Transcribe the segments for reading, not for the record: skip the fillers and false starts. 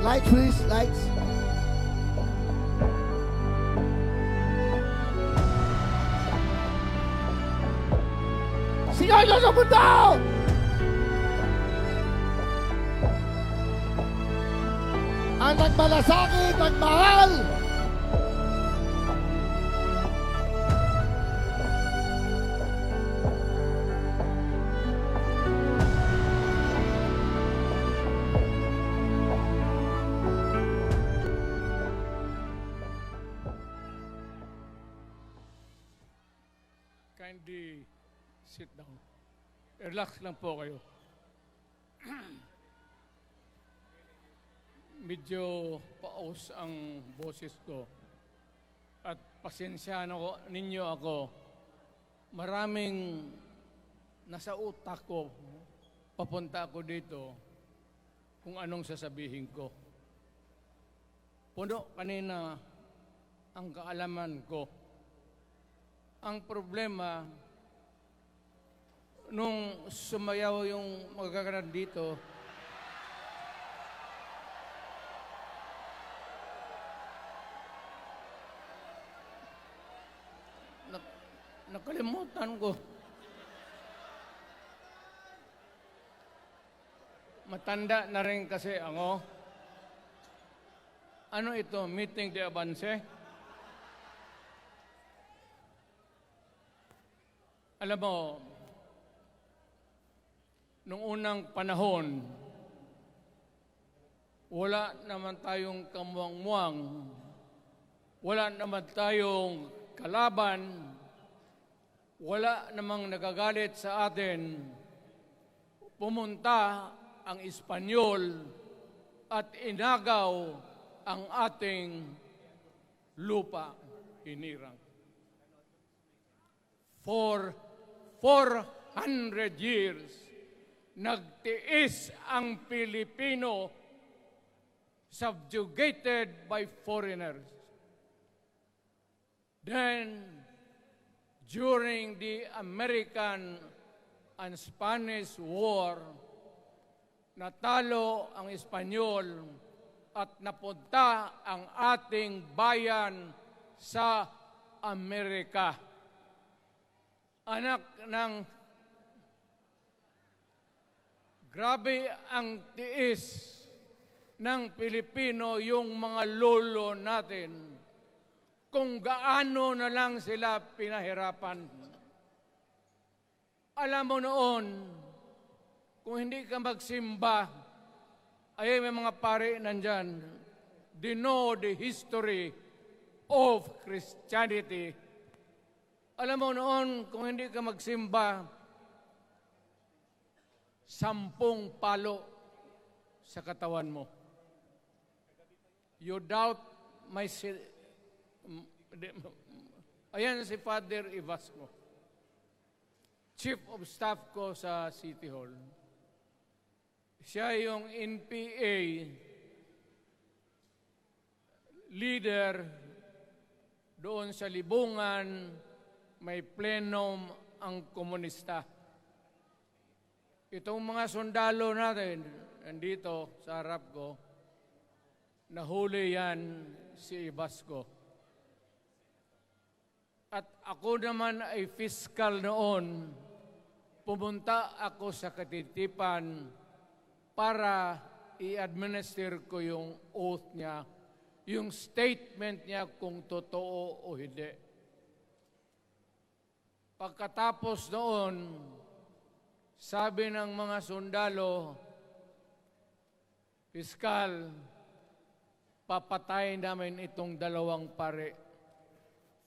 Lights, please. Lights. Sigaw nyo sa mundo! Ang nagmalasakit, nagmahal! Kindly sit down. Relax lang po kayo. Medyo paus ang boses ko. At pasensyahan ninyo ako. Maraming nasa utak ko. Papunta ako dito kung anong sasabihin ko. Puno kanina ang kaalaman ko. Ang problema, nung sumayaw yung magkakaroon dito, nakalimutan ko. Matanda na rin kasi ako. Ano ito? Meeting de Avance? Alam mo, nung unang panahon, wala naman tayong kamuang-muang, wala naman tayong kalaban, wala namang nagagalit sa atin. Pumunta ang Espanyol at inagaw ang ating lupa, hinirang. For 400 years, nagtiis ang Pilipino subjugated by foreigners. Then, during the American and Spanish War, natalo ang Espanyol at napunta ang ating bayan sa Amerika. Anak ng grabe ang tiis ng Pilipino, yung mga lolo natin, kung gaano na lang sila pinahirapan. Alam mo noon, kung hindi ka magsimba, ay may mga pare nandyan, they know the history of Christianity. Alam mo noon, kung hindi ka magsimba, 10 palo sa katawan mo. You doubt my... Ayan si Father Ivasco, Chief of Staff ko sa City Hall. Siya yung NPA leader doon sa Libungan. May plenum ang komunista. Itong mga sundalo natin, nandito sa harap ko, nahuli yan si Ivasco. At ako naman ay fiscal noon, pumunta ako sa Katitipan para i-administer ko yung oath niya, yung statement niya kung totoo o hindi. Pagkatapos noon, sabi ng mga sundalo, Piskal, papatayin namin itong 2 pare.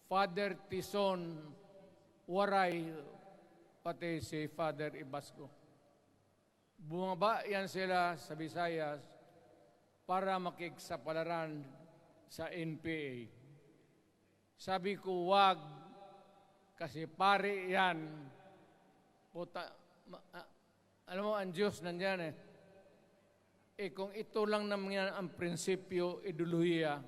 Father Tison, Waray, pati si Father Ivasco. Bumaba yan sila sa Visayas para makiksapalaran sa NPA. Sabi ko, wag, kasi pare yan. Puta, alam mo, ang Diyos nandyan eh. Kung ito lang naman yan ang prinsipyo, ideolohiya,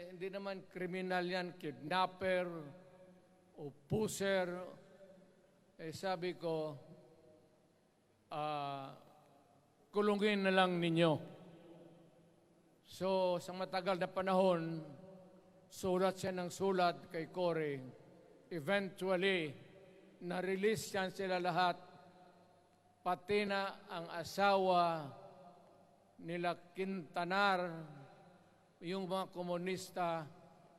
hindi naman kriminal yan, kidnapper o pusher. Sabi ko, kulungin na lang ninyo. So, sa matagal na panahon, sulat siya ng sulat kay Cory. Eventually, na-release yan sila lahat, pati na ang asawa nila Quintanar, yung mga komunista,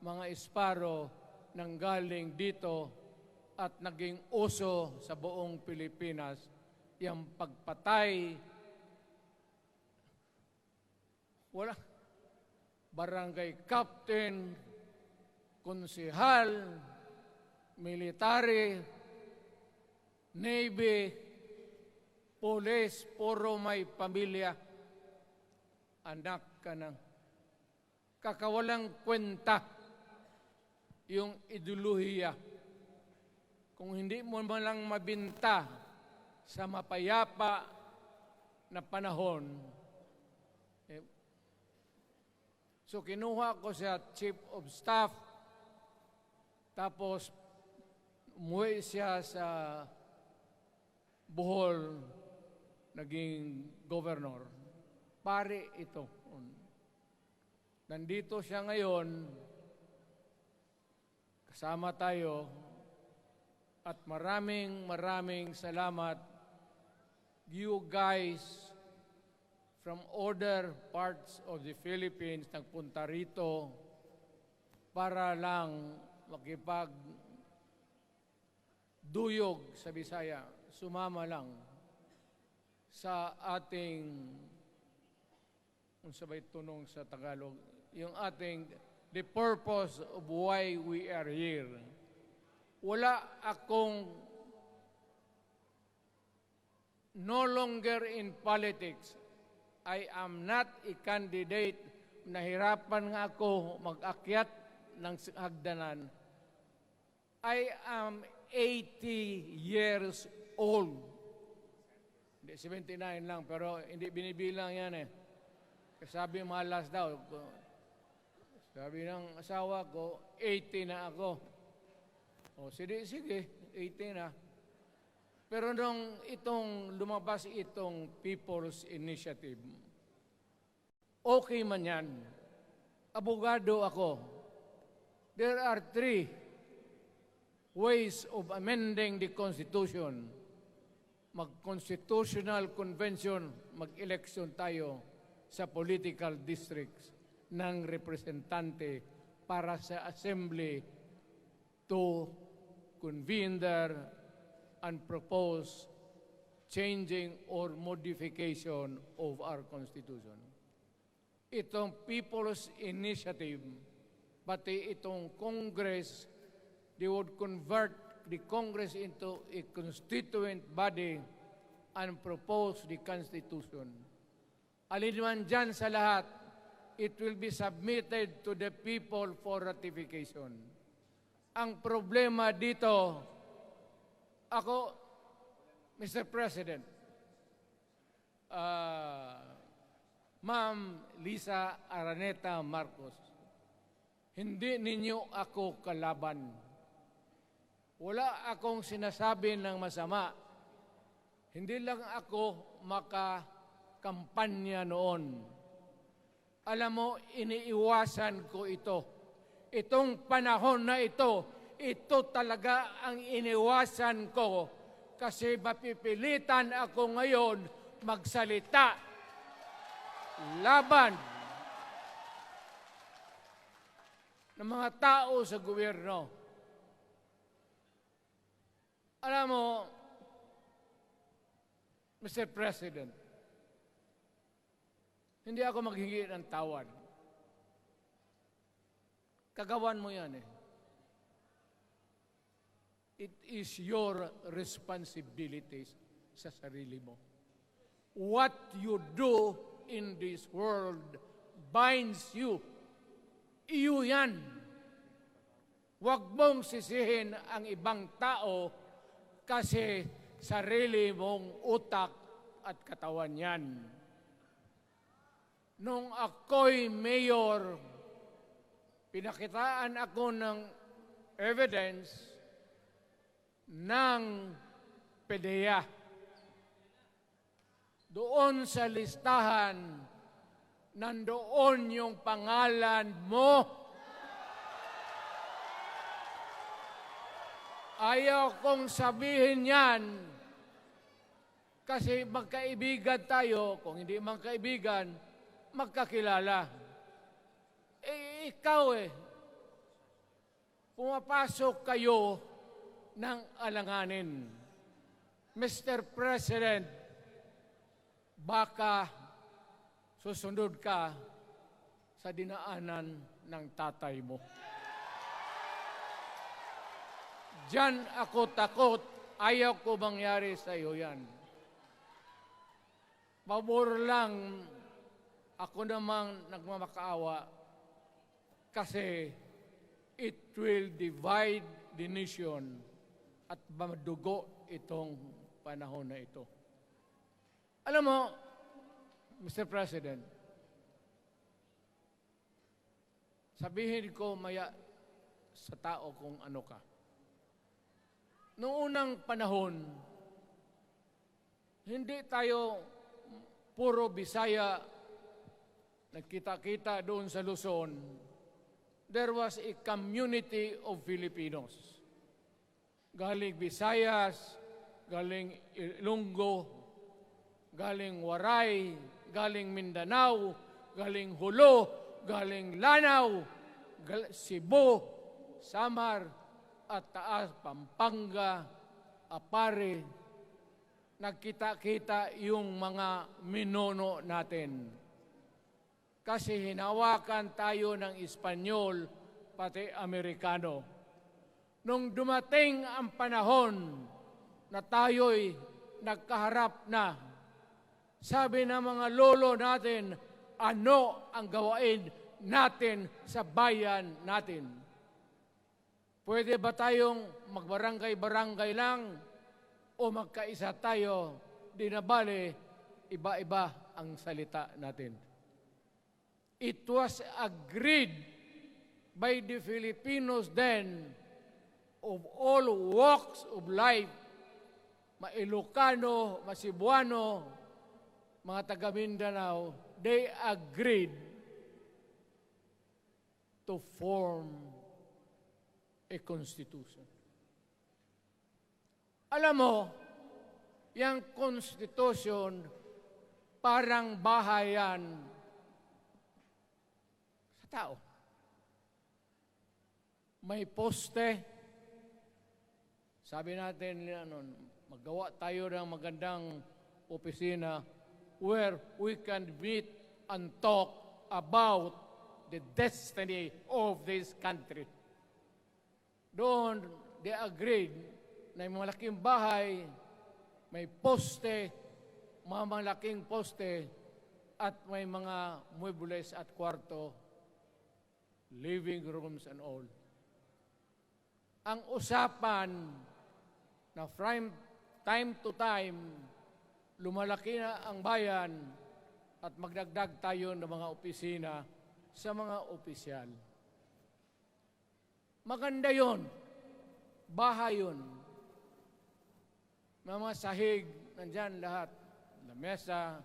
mga Esparo, nanggaling dito at naging uso sa buong Pilipinas, yung pagpatay, wala, barangay captain, konsehal, military, navy, police, puro may pamilya, anak ka ng kakawalang kwenta yung ideolohiya. Kung hindi mo man lang mabinta sa mapayapa na panahon, so kinuha ko siya Chief of Staff, tapos umuwi siya sa Bohol, naging governor. Pare ito. Nandito siya ngayon, kasama tayo, at maraming salamat. You guys from other parts of the Philippines nagpunta rito para lang makipagduyog sa Bisaya. Sumama lang sa ating, kung sabay tunong sa Tagalog, yung ating, the purpose of why we are here. Wala akong, no longer in politics. I am not a candidate. Nahirapan nga ako mag-akyat ng hagdanan. I am 80 years old. Hindi, 79 lang, pero hindi binibilang yan eh. Sabi malas daw. Sabi ng asawa ko, 80 na ako. O, sige, 80 na. Pero nung lumabas itong People's Initiative, okay man yan. Abogado ako. There are 3 ways of amending the Constitution. Mag-constitutional convention, mag-election tayo sa political districts ng representante para sa assembly to convene there and propose changing or modification of our Constitution. Itong People's Initiative, pati itong Congress, they would convert the Congress into a constituent body and propose the Constitution. Alin man dyan sa lahat, it will be submitted to the people for ratification. Ang problema dito, ako, Mr. President, Ma'am Lisa Araneta Marcos, hindi ninyo ako kalaban. Wala akong sinasabi ng masama. Hindi lang ako makakampanya noon. Alam mo, iniiwasan ko ito. Itong panahon na ito talaga ang iniwasan ko kasi mapipilitan ako ngayon magsalita laban ng mga tao sa gobyerno. Alam mo, Mr. President, hindi ako maghingi ng tawad. Kagawan mo yan eh. It is your responsibility sa sarili mo. What you do in this world binds you. Iyo yan. Huwag mong sisihin ang ibang tao kasi sarili mong utak at katawan yan. Nung ako'y mayor, pinakitaan ako ng evidence ng PDEA. doon sa listahan, nandoon yung pangalan mo. Ayaw kong sabihin yan kasi magkaibigan tayo. Kung hindi magkaibigan, magkakilala. Ikaw pumapasok kayo ng alanganin. Mr. President, baka susunod ka sa dinaanan ng tatay mo. Diyan ako takot. Ayaw ko mangyari sa iyo yan. Pabor lang, ako namang nagmamakaawa kasi it will divide the nation at madugo itong panahon na ito. Alam mo, Mr. President, sabihin ko maya sa tao kung ano ka. Noong unang panahon, hindi tayo puro Bisaya, nagkita-kita doon sa Luzon. There was a community of Filipinos. Galing Visayas, galing Ilonggo, galing Waray, galing Mindanao, galing Hulo, galing Lanao, Cebu, Samar, at Taas, Pampanga, Apare. Nagkita-kita yung mga minono natin. Kasi hinawakan tayo ng Espanyol, pati Amerikano. Nung dumating ang panahon na tayo'y nagkaharap na, sabi ng mga lolo natin, ano ang gawain natin sa bayan natin? Pwede ba tayong magbarangay-barangay lang o magkaisa tayo? Di na bale, iba-iba ang salita natin. It was agreed by the Filipinos then of all walks of life, Ma-Ilocano, Ma-Cebuano, mga taga Mindanao, they agreed to form a constitution. Alam mo, yung constitution parang bahayan sa tao. May poste. Sabi natin, magawa tayo ng magandang opisina where we can meet and talk about the destiny of this country. Doon, they agreed na may malaking bahay, may poste, mga malaking poste, at may mga muebles at kwarto, living rooms and all. Ang usapan na from time to time, lumalaki na ang bayan at magdagdag tayo ng mga opisina sa mga opisyal. Maganda yon, bahay yun. Mga sahig, nandyan lahat. Lamesa,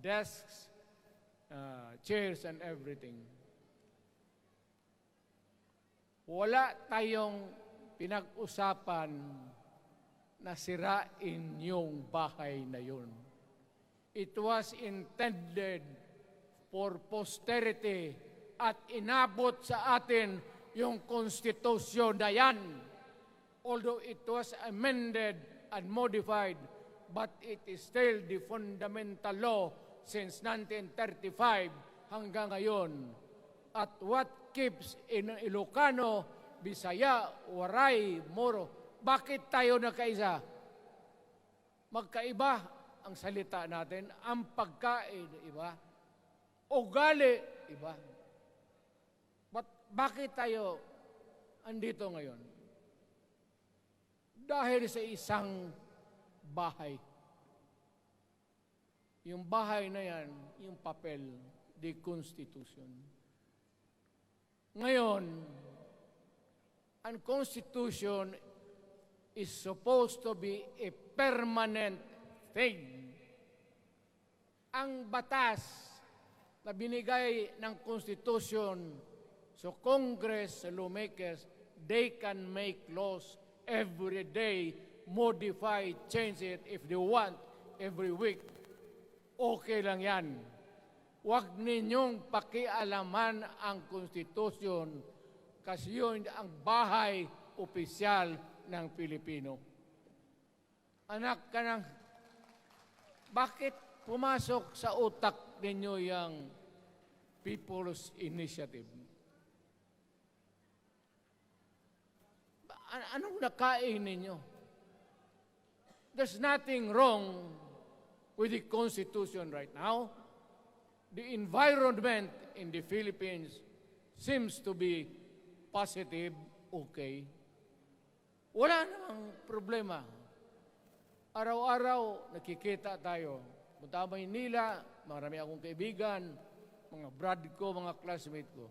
desks, chairs and everything. Wala tayong pinag-usapan na sirain yung bahay na yun. It was intended for posterity at inabot sa atin yung konstitusyon na yan. Although it was amended and modified, but it is still the fundamental law since 1935 hanggang ngayon. At what keeps in Ilocano, Bisaya, Waray, Moro, bakit tayo nagkaisa? Magkaiba ang salita natin, ang pagkain, iba, ugali, iba. Bakit tayo andito ngayon? Dahil sa isang bahay. Yung bahay na yan, yung papel, the Constitution. Ngayon, ang Constitution is supposed to be a permanent thing. ang batas na binigay ng Constitution sa Congress, sa lawmakers, they can make laws every day, modify, change it if they want every week. Okay lang yan. Huwag ninyong pakialaman ang Constitution kasi yun ang bahay opisyal ng Pilipino. Anak ka ng, bakit pumasok sa utak ninyo yung People's Initiative? Anong nakain ninyo? There's nothing wrong with the Constitution right now. The environment in the Philippines seems to be positive, okay. Wala namang problema. Araw-araw, nakikita tayo. Punta Maynila, marami akong kaibigan, mga brad ko, mga classmate ko.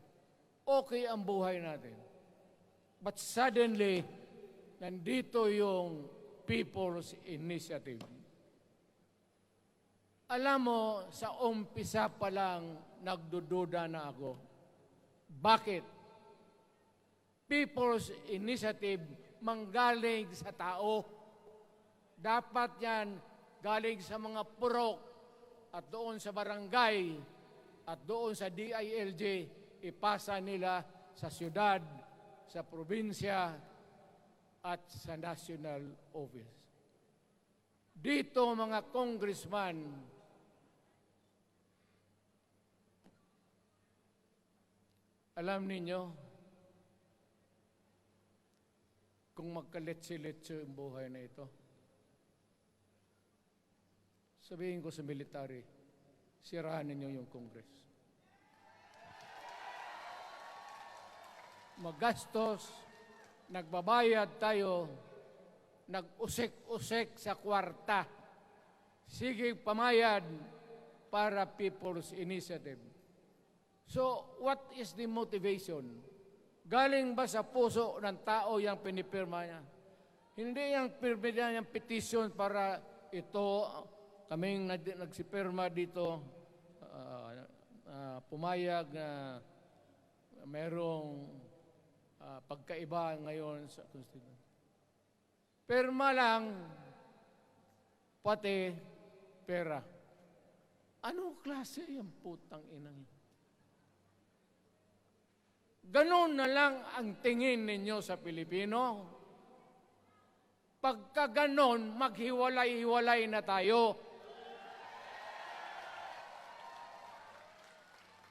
Okay ang buhay natin. But suddenly, nandito yung People's Initiative. Alam mo, sa umpisa pa lang, nagdududa na ako. Bakit? People's Initiative manggaling sa tao. Dapat yan galing sa mga purok at doon sa barangay at doon sa DILG, ipasa nila sa syudad, sa probinsya at sa national office. Dito mga congressman, alam ninyo, kung magkaletse-letse ang buhay na ito, sabihin ko sa military, sirahan ninyo yung Congress. Magastos, nagbabayad tayo, nag-usik-usik sa kwarta. Sige pamayad para People's Initiative. So, what is the motivation? Galing ba sa puso ng tao yung pinipirma niya? Hindi yung pirma niya yung petition para ito, kaming nagsipirma dito, pumayag na merong pagkaiba ngayon sa Constitution. Pirma lang, pati pera. Anong klase yung putang inang yun? Ganon na lang ang tingin ninyo sa Pilipino. Pagka ganon, maghiwalay-hiwalay na tayo.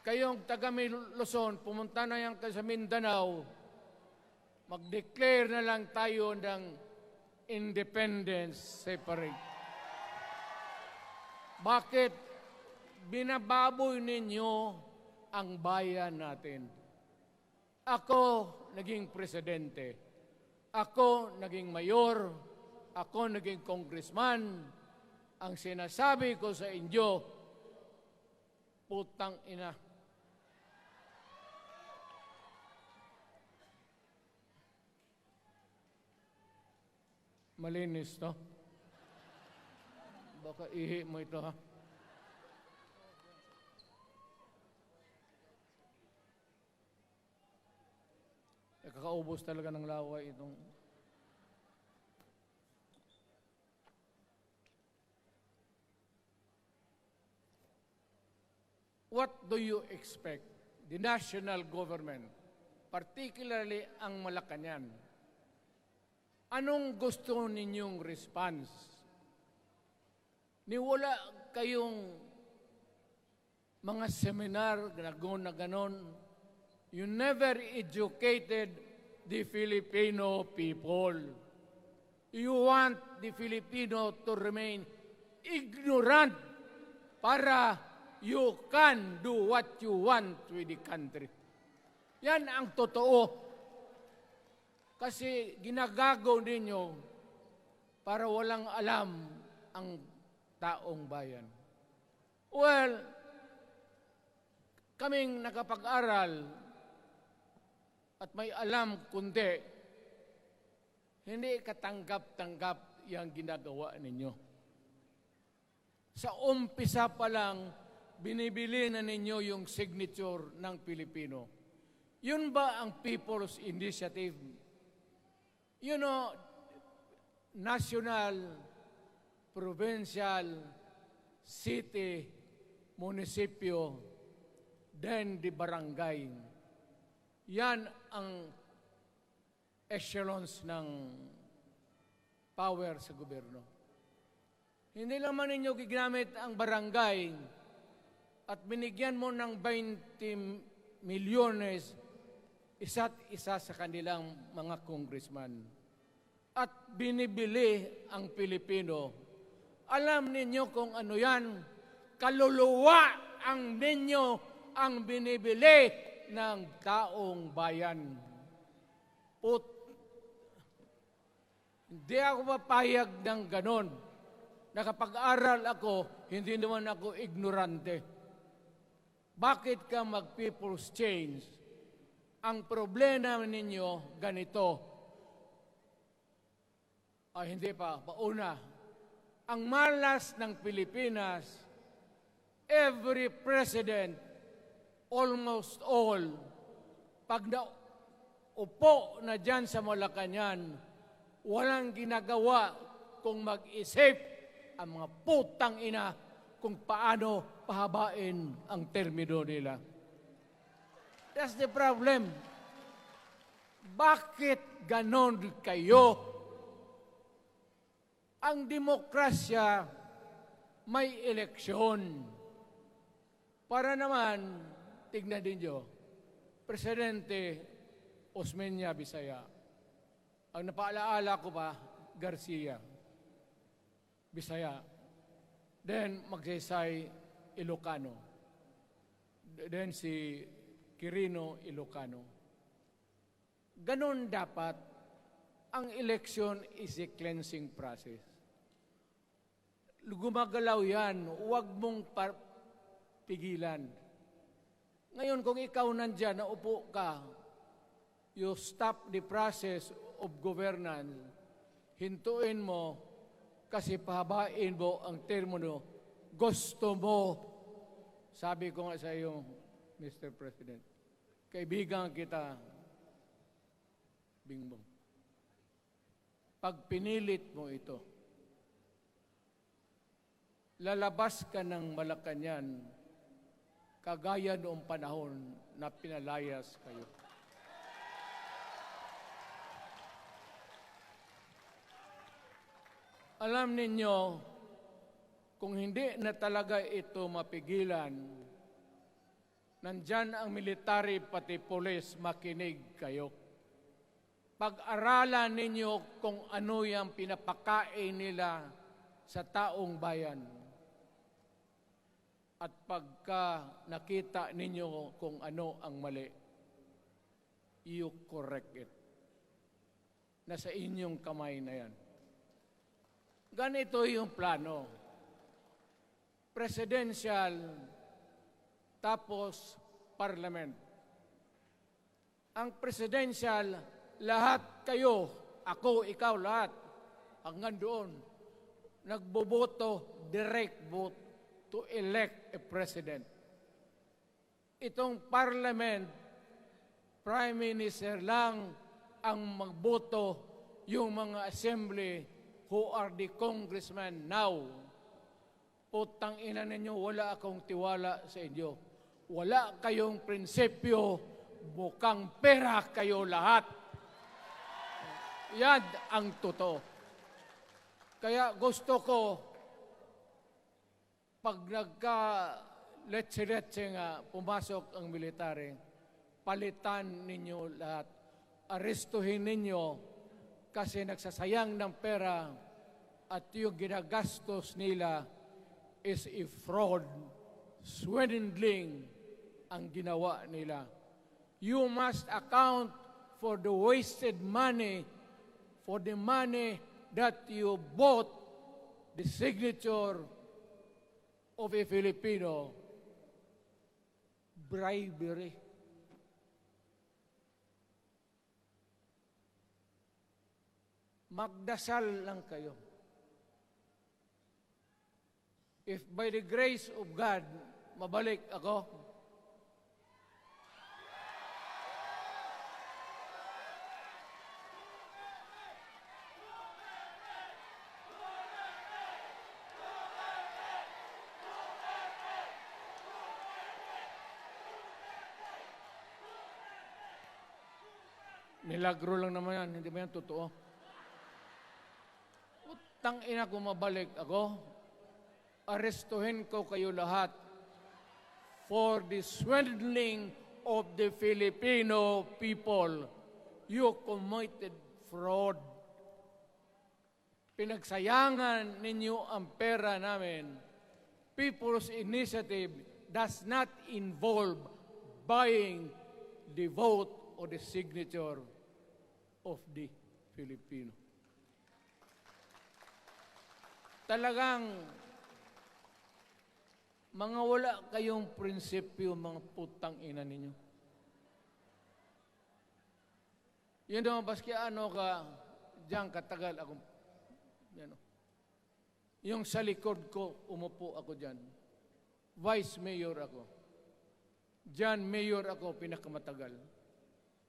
Kayong taga Luzon, pumunta na yan sa Mindanao, mag-declare na lang tayo ng independence separate. Bakit? Binababoy ninyo ang bayan natin. Ako naging presidente. Ako naging mayor. Ako naging congressman. Ang sinasabi ko sa inyo, putang ina. Malinis to. Baka ihi mo ito ha. Kakaubos talaga ng laway itong... What do you expect? The national government, particularly ang Malacanang, anong gusto ninyong response? Niwala kayong mga seminar na ganon. You never educated the Filipino people. You want the Filipino to remain ignorant para you can do what you want with the country. Yan ang totoo. Kasi ginagago ninyo para walang alam ang taong bayan. Well, kaming nakapag-aral at may alam kundi hindi katanggap-tanggap yung ginagawa ninyo. Sa umpisa pa lang, binibili na ninyo yung signature ng Pilipino. Yun ba ang People's Initiative? You know, national, provincial, city, munisipyo, then the barangay. Yan ang echelons ng power sa gobyerno. Hindi naman ninyo gigamit ang barangay at binigyan mo ng 20 milyones isa't isa sa kanilang mga congressman. At binibili ang Pilipino. Alam ninyo kung ano yan? Kaluluwa ang ninyo ang binibili ng taong bayan. Hindi ako papayag ng ganon. Nakapag-aral ako, hindi naman ako ignorante. Bakit ka mag-people's change? Ang problema ninyo, ganito. Hindi pa, pauna. Ang malas ng Pilipinas, every president, almost all, pag naupo na dyan sa Malacanang, walang ginagawa kung mag-isip ang mga putang ina kung paano pahabain ang termino nila. That's the problem. Bakit ganon kayo? Ang demokrasya may eleksyon. Para naman, tignan ninyo, Presidente Osmeña Bisaya. Ang napaalaala ko pa, Garcia Bisaya. Then Magsaysay Ilocano. Then si Quirino Ilocano. Ganon dapat. Ang election is a cleansing process. Gumagalaw yan. Huwag mong pigilan. Ngayon, kung ikaw nandyan, naupo ka, you stop the process of governance, hintuin mo, kasi pahabain mo ang termino, gusto mo. Sabi ko nga sa iyo, Mr. President, kaibigan kita, Bingbong. Pag pinilit mo ito, lalabas ka ng Malacanang, kagaya noong panahon na pinalayas kayo. Alam ninyo, kung hindi na talaga ito mapigilan, nandyan ang military pati police, makinig kayo. Pag-aralan ninyo kung ano yung pinapakain nila sa taong bayan. At pagka nakita ninyo kung ano ang mali, you correct it. Nasa inyong kamay na yan. Ganito yung plano. Presidential, tapos parliament. Ang presidential, lahat kayo, ako, ikaw, lahat, hanggang doon, nagboboto, direct vote to elect a president. Itong parliament, prime minister lang ang magboto, yung mga assembly who are the congressmen now. Putang ina ninyo, wala akong tiwala sa inyo. Wala kayong prinsipyo, bukang pera kayo lahat. Yan ang totoo. Kaya gusto ko, pag nagka-letse-letse nga, pumasok ang military, palitan ninyo lahat. Arestuhin ninyo kasi nagsasayang ng pera at yung ginagastos nila is a fraud, swindling ang ginawa nila. You must account for the wasted money, for the money that you bought the signature of a Filipino. Bribery. Magdasal lang kayo. if by the grace of God, mabalik ako, milagro lang naman yan, hindi ba yan totoo? Utang ina kung mabalik ako, arestuhin ko kayo lahat for the swindling of the Filipino people. You committed fraud. Pinagsayangan ninyo ang pera namin. People's Initiative does not involve buying the vote or the signature of the Filipino. Talagang mga wala kayong prinsipyo, mga putang ina ninyo. Yun naman, baski ano ka, diyan katagal ako, yan o. Yung sa likod ko, umupo ako diyan. Vice Mayor ako. Diyan, Mayor ako, pinakamatagal.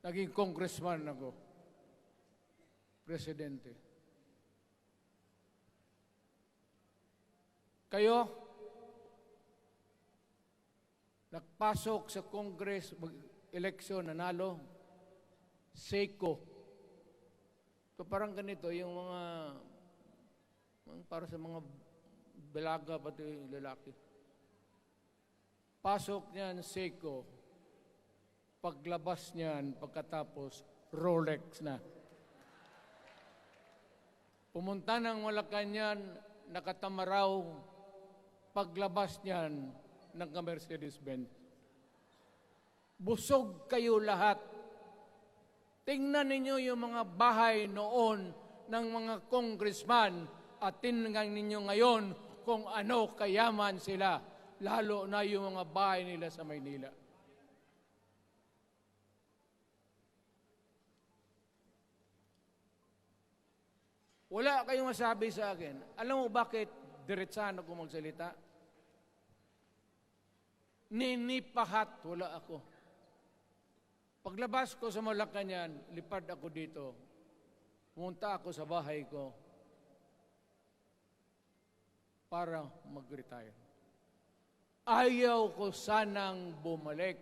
Naging congressman ako. Presidente. Kayo, nagpasok sa Congress, eleksyon, nanalo, Seiko. So parang ganito, yung mga, para sa mga balaga, pati lalaki. Pasok niyan, Seiko. Paglabas niyan, pagkatapos, Rolex na. Pumunta ng Malacanang, nakatamaraw, paglabas niyan, nagka-Mercedes-Benz. Busog kayo lahat. Tingnan ninyo yung mga bahay noon ng mga congressman at tingnan ninyo ngayon kung ano kayaman sila, lalo na yung mga bahay nila sa Maynila. Wala kayong masabi sa akin. Alam mo bakit diretsahan ako magsalita? Ninipahat, wala ako. Paglabas ko sa Malacanang, lipad ako dito. Pumunta ako sa bahay ko para mag-retire. Ayaw ko sanang bumalik.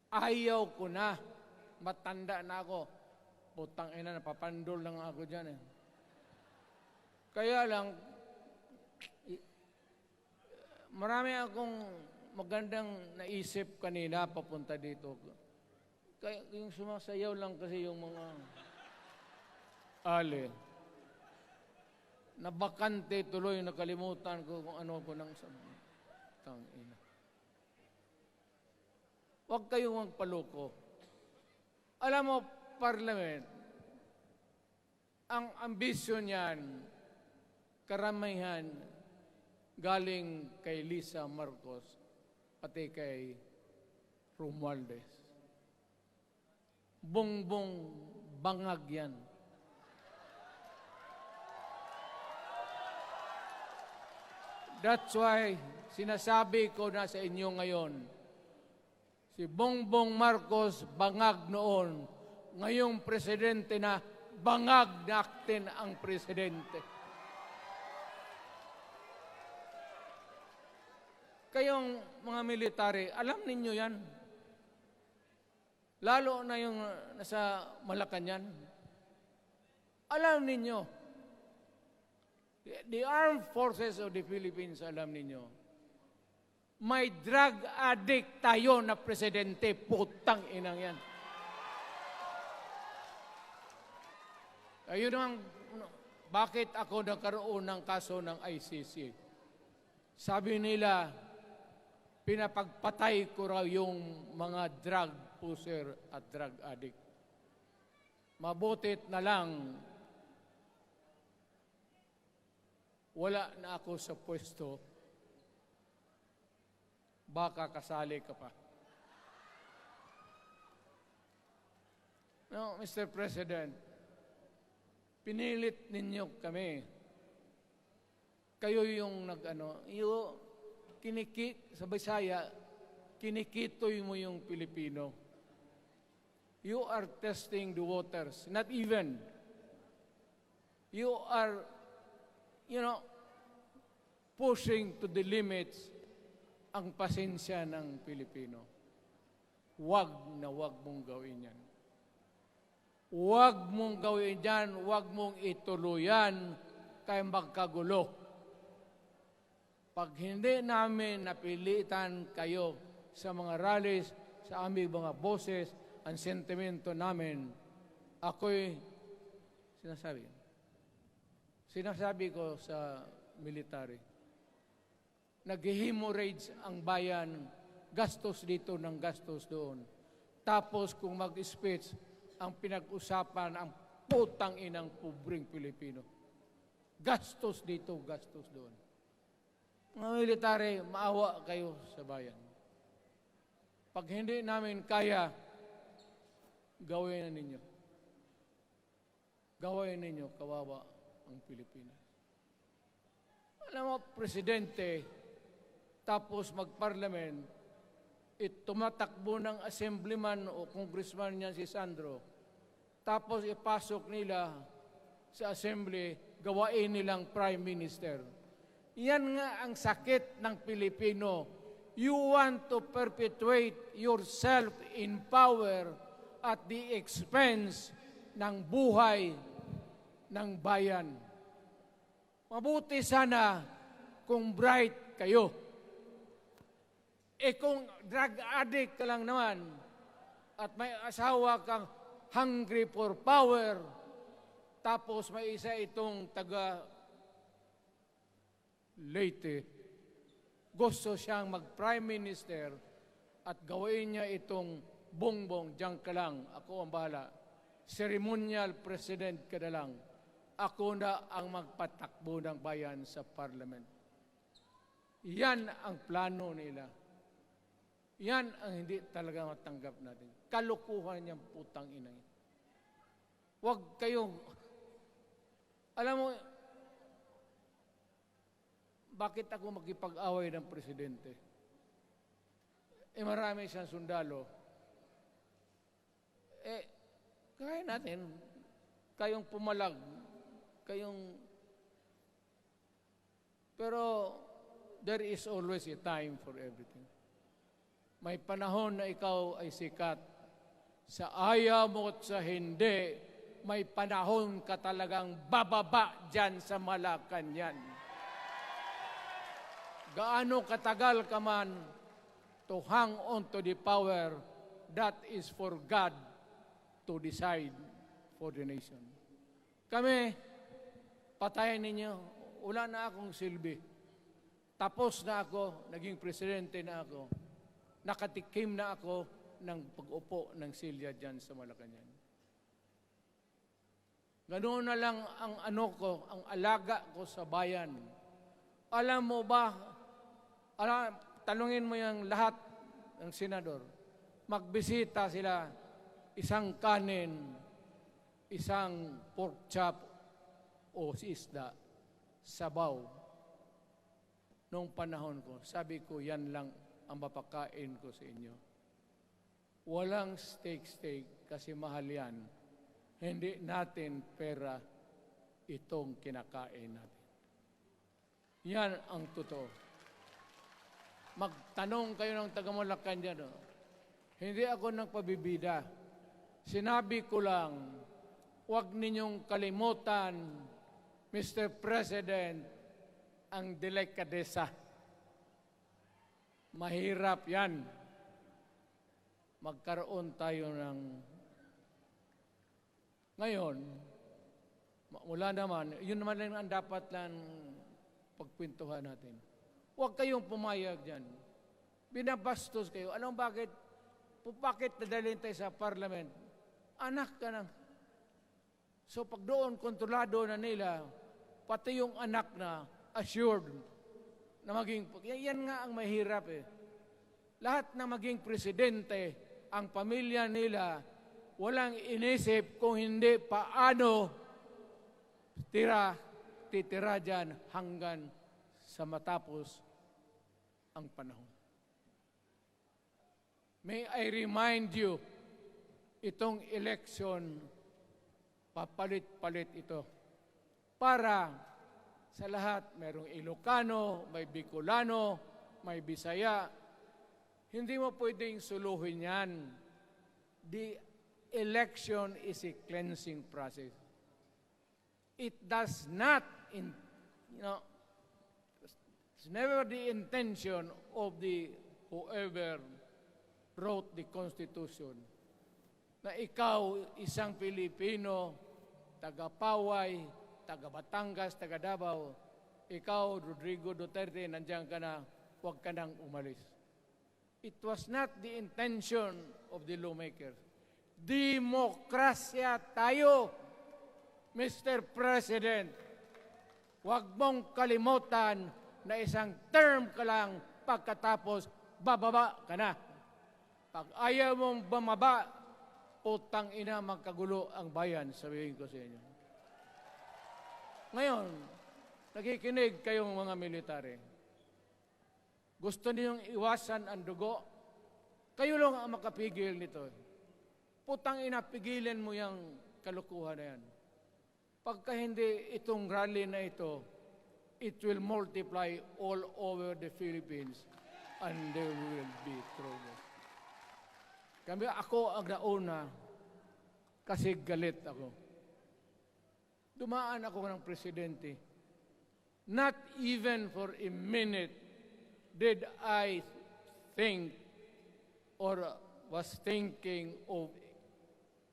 Ayaw ko na. Matanda na ako. Putang ina, napapandol lang ako dyan eh. Kaya lang, marami akong magandang naisip kanina papunta dito. Kaya yung sumasayaw lang kasi yung mga ali. Nabakante tuloy, nakalimutan ko kung ano ko nang tangina. Huwag kayong magpaloko. Alam mo, Parliament, ang ambisyon niyan, karamihan, galing kay Lisa Marcos, pati kay Romualdez. Bongbong bangag yan. That's why sinasabi ko na sa inyo ngayon, si Bongbong Marcos bangag noon, ngayong presidente na, bangag natin ang presidente. Kayong mga military, alam ninyo yan. Lalo na yung nasa Malacanang. Alam ninyo. The Armed Forces of the Philippines, alam ninyo. May drug addict tayo na presidente, putang inang yan. Ayun ang, bakit ako nagkaroon ng kaso ng ICC? Sabi nila, pinapagpatay ko raw yung mga drug pusher at drug addict. Mabutit na lang, wala na ako sa pwesto, baka kasali ka pa. No, Mr. President, pinilit ninyo kami kayo yung sa Bisaya, kinikitoy mo yung Pilipino. You are testing the waters, not even. You are, pushing to the limits ang pasensya ng Pilipino. Wag na wag mong gawin yan. Wag mong gawin yan, wag mong ituluyan kaya magkagulo. Pag hindi namin napilitan kayo sa mga rallies, sa aming mga boses, ang sentimento namin, ako'y sinasabi ko sa military, nag-hemorrhage ang bayan, gastos dito ng gastos doon. Tapos kung mag-speech, ang pinag-usapan ang putang inang pobreng Pilipino. Gastos dito, gastos doon. Mga military, maawa kayo sa bayan. Pag hindi namin kaya, gawin na ninyo. Gawin ninyo, kawawa ang Pilipinas. Alam mo, presidente, tapos mag-parliament, tumatakbo ng assemblyman o congressman niya si Sandro, tapos ipasok nila sa assembly, gawain nilang prime minister. Yan nga ang sakit ng Pilipino. You want to perpetuate yourself in power at the expense ng buhay ng bayan. Mabuti sana kung bright kayo. Kung drug addict ka lang naman at may asawa kang hungry for power, tapos may isa itong taga Leyte, gusto siyang mag-prime minister at gawin niya itong bongbong, diyan ka lang, ako ang bahala. Ceremonial president ka na lang. Ako na ang magpatakbo ng bayan sa parliament. Yan ang plano nila. Yan ang hindi talaga matanggap natin. Kalukuhan niyang putang ina. Huwag kayong, alam mo, bakit ako makipag-away ng presidente? Marami siyang sundalo. Kaya natin, kayong pumalag, pero there is always a time for everything. May panahon na ikaw ay sikat. Sa ayaw mo at sa hindi, may panahon ka talagang bababa dyan sa Malacanang. Gaano katagal ka man to hang on to the power, that is for God to decide for the nation. Kami, patayin ninyo, wala na akong silbi. Tapos na ako, naging presidente na ako. Nakatikim na ako ng pag-upo ng silya dyan sa Malacanang. Ganoon na lang ang ang alaga ko sa bayan. Alam mo ba, tanungin mo yung lahat ng senador, magbisita sila, isang kanin, isang pork chop o isda, sabaw. Noong panahon ko, sabi ko, yan lang ang mapakain ko sa inyo. Walang steak kasi mahal yan. Hindi natin pera itong kinakain natin. Yan ang totoo. Magtanong kayo ng taga-Malacan dyan. Hindi ako nagpabibida. Sinabi ko lang, huwag ninyong kalimutan, Mr. President, ang delikadesa. Mahirap yan. Magkaroon tayo ng... Ngayon, mula naman, yun naman lang ang dapat lang pagpintuhan natin. Huwag kayong pumayag dyan. Binabastos kayo. Alam bakit? Bakit nadalhin tayo sa parliament? Anak ka na. So pag doon, kontrolado na nila, pati yung anak na assured na maging... Yan nga ang mahirap eh. Lahat na maging presidente, ang pamilya nila, walang inisip kung hindi paano titira dyan hanggang sa matapos ang panahon. May I remind you, itong election, papalit-palit ito. Para sa lahat, mayroong Ilocano, may Bicolano, may Bisaya. Hindi mo pwedeng suluhin yan. The election is a cleansing process. It does not, it's never the intention of the whoever wrote the Constitution na ikaw, isang Pilipino, taga-Paway, taga-Batangas, taga-Davao, ikaw, Rodrigo Duterte, nandiyan ka na, huwag ka nang umalis. It was not the intention of the lawmakers. Demokrasya tayo, Mr. President. Huwag mong kalimutan na isang term ka lang pagkatapos bababa ka na. Pag ayaw mong bumaba, utang ina magkagulo ang bayan, sabihin ko sa inyo. Ngayon, nakikinig kayong mga military. Gusto niyong iwasan ang dugo? Kayo lang ang makapigil nito. Putang ina, pigilan mo yung kalukuhan na yan. Pagka hindi itong rally na ito, it will multiply all over the Philippines and there will be trouble. Ako ang nauna kasi galit ako. Dumaan ako ng presidente. Not even for a minute did I think or was thinking of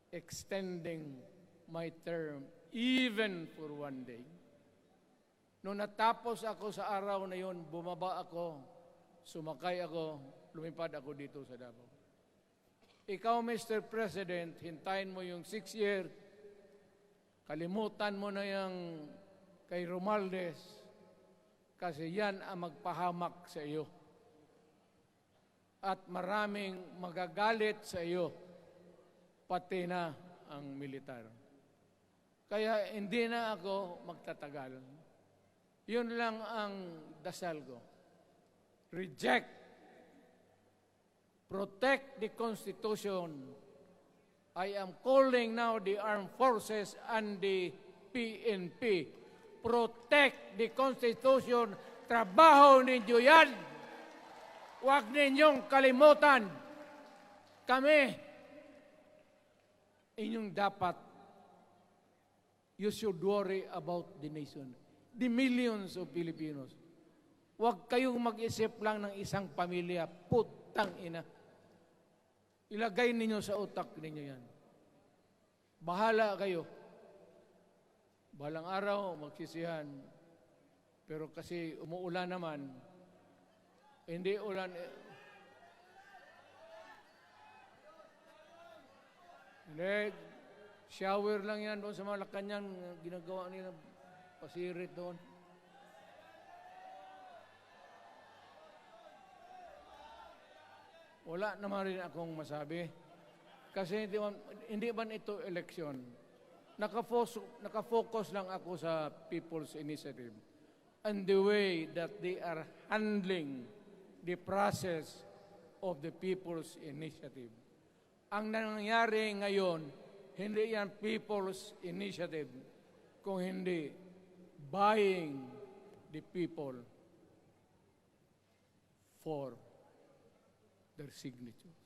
extending my term even for one day. Nung natapos ako sa araw na yon, bumaba ako, sumakay ako, lumipad ako dito sa Davao. Ikaw, Mr. President, hintayin mo yung 6 year, kalimutan mo na yung kay Romualdez, kasi yan ang magpahamak sa iyo. At maraming magagalit sa iyo, pati na ang militar. Kaya hindi na ako magtatagal. Yun lang ang dasal ko. Reject. Protect the Constitution. I am calling now the armed forces and the PNP. Protect the Constitution. Trabaho ninyo yan. Huwag ninyong kalimutan. Kami, inyong dapat, you should worry about the nation. The millions of Filipinos. Huwag kayong mag-isip lang ng isang pamilya. Putang ina. Ilagay ninyo sa utak ninyo yan. Bahala kayo. Balang araw, magsisihan. Pero kasi umuulan naman, hindi ulan. Hindi, shower lang yan doon sa Malacanang, ginagawa nila, pasirit doon. Wala naman rin akong masabi. Kasi hindi man ito eleksyon. Nakafocus lang ako sa People's Initiative and the way that they are handling the process of the People's Initiative. Ang nangyayari ngayon, hindi yan People's Initiative, kung hindi buying the people for their signatures.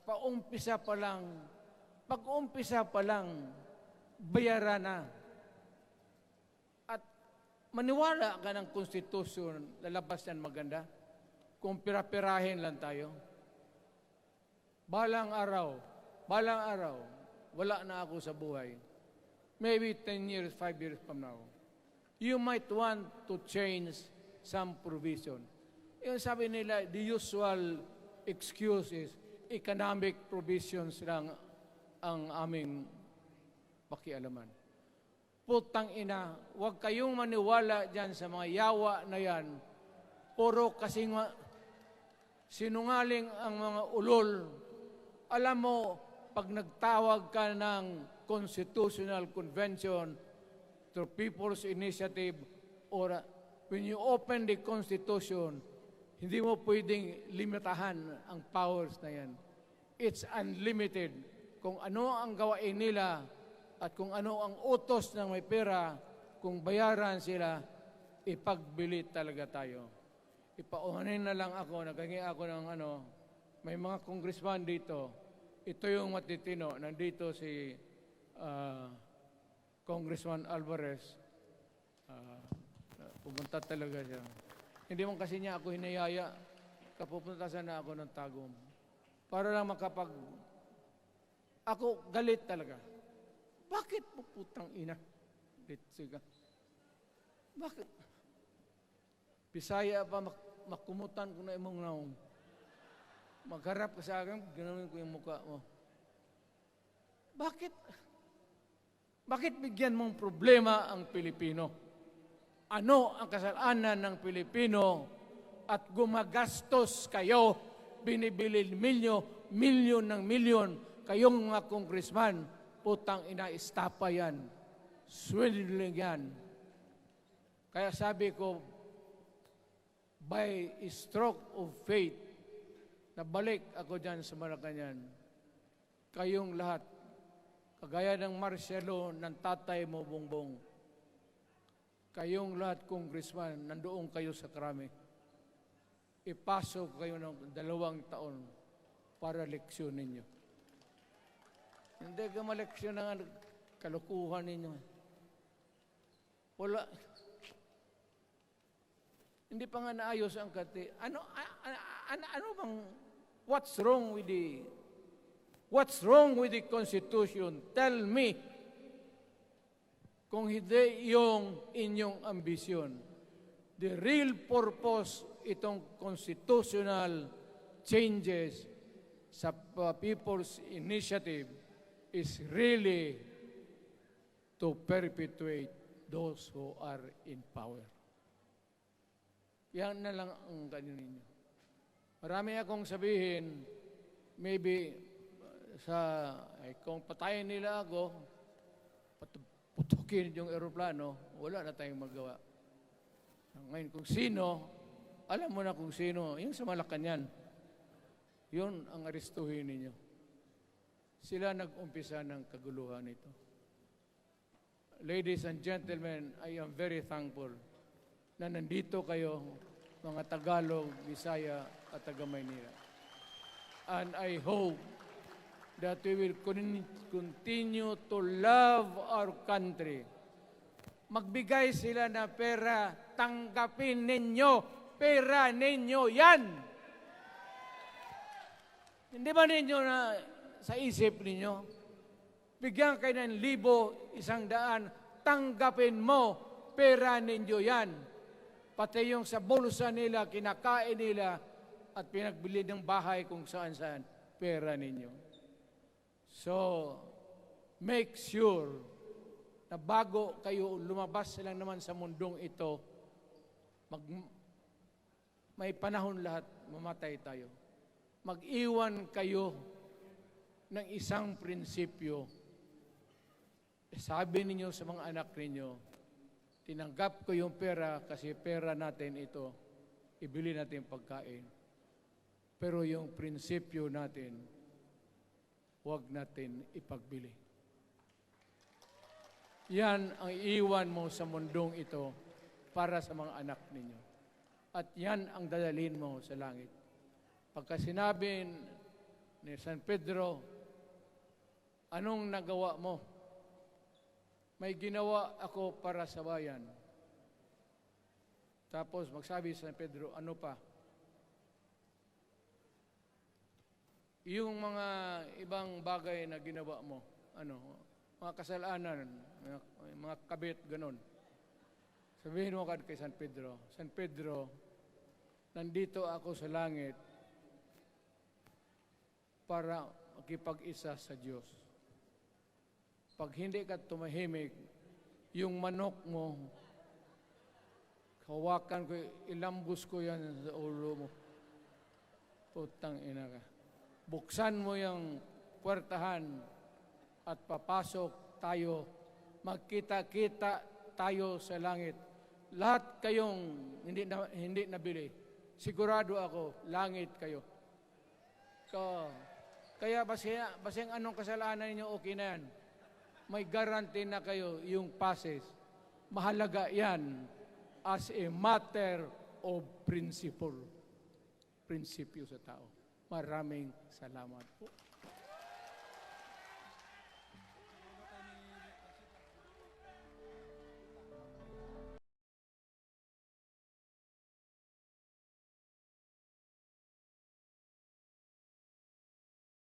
Pag-umpisa pa lang, bayaran na. At maniwala ka ng Constitution, lalabas yan maganda. Kung pira-pirahin lang tayo. Balang araw, wala na ako sa buhay. Maybe 10 years, 5 years from now. You might want to change some provision. Yung sabi nila, the usual excuse is economic provisions lang ang aming pakialaman. Putang ina, huwag kayong maniwala dyan sa mga yawa na yan. Puro kasing sinungaling ang mga ulol. Alam mo, pag nagtawag ka ng Constitutional Convention through People's Initiative, or when you open the Constitution, hindi mo pwedeng limitahan ang powers na yan. It's unlimited. Kung ano ang gawain nila at kung ano ang utos ng may pera, kung bayaran sila, ipagbili talaga tayo. Ipauhanin na lang ako, nagkangi ako ng may mga congressman dito. Ito yung matitino. Nandito si Congressman Alvarez. Pumunta talaga siya. Hindi mo kasi niya ako hinayaya. Kapupunta sana ako ng Tagum. Para lang Ako galit talaga. Bakit po putang ina? Siga. Bakit? Bisaya pa makumutan ko na imong naong. Magharap ka sa akin, ganoon ko yung mukha mo. Bakit? Bakit bigyan mong problema ang Pilipino? Ano ang kasalanan ng Pilipino at gumagastos kayo, binibili milyon ng milyon, kayong mga congressman, putang ina, istapa yan. Swindling yan. Kaya sabi ko, by stroke of faith, nabalik ako dyan sa Malacanang. Kayong lahat, kagaya ng Marcelo, ng tatay mo, Bongbong, kayong lahat, congressman, nandoon kayo sa Krami. Ipasok kayo ng 2 taon para leksyon ninyo. Hindi ka maleksyon ng kalukuhan ninyo. Wala. Hindi pa nga naayos ang kati. Ano bang, what's wrong with the Constitution? Tell me. Kung hindi yung inyong ambisyon. The real purpose itong constitutional changes sa People's Initiative is really to perpetuate those who are in power. Yan na lang ang ganyan ninyo. Marami akong sabihin, maybe kung patayin nila ako, putukin yung eroplano, wala na tayong magawa. Ngayon, kung sino, alam mo na kung sino, yung sa Malacanang, yun ang aristuhin ninyo. Sila nag-umpisa ng kaguluhan ito. Ladies and gentlemen, I am very thankful na nandito kayo, mga Tagalog, Bisaya, at taga-Maynila. And I hope that we will continue to love our country. Magbigay sila na pera, tanggapin ninyo, pera ninyo yan. Hindi ba ninyo na sa isip ninyo? Bigyan kayo ng 1,000, 100, tanggapin mo, pera ninyo yan. Pati yung sa bulsa nila, kinakain nila, at pinagbili ng bahay kung saan-saan, pera ninyo. So, make sure na bago kayo lumabas lang naman sa mundong ito, may panahon lahat, mamatay tayo. Mag-iwan kayo ng isang prinsipyo. Sabi ninyo sa mga anak ninyo, tinanggap ko yung pera kasi pera natin ito, ibili natin pagkain. Pero yung prinsipyo natin, huwag natin ipagbili. Yan ang iiwan mo sa mundong ito para sa mga anak ninyo. At yan ang dadalhin mo sa langit. Pagka sinabi ni San Pedro, anong nagawa mo? May ginawa ako para sa bayan. Tapos magsabi sa San Pedro, ano pa? Yung mga ibang bagay na ginawa mo, mga kasalanan, mga kabit, ganon. Sabihin mo kay San Pedro, nandito ako sa langit para makipag-isa sa Diyos. Pag hindi ka tumahimik, yung manok mo, hawakan ko, ilambos ko yan sa ulo mo. Putang ina ka. Buksan mo yung puwertahan at papasok tayo, magkita-kita tayo sa langit. lahat kayong hindi nabili, sigurado ako, langit kayo. Kaya basing anong kasalanan niyo, okay na yan. May guarantee na kayo yung passes. Mahalaga yan as a matter of principle. Prinsipyo sa tao. Maraming salamat po.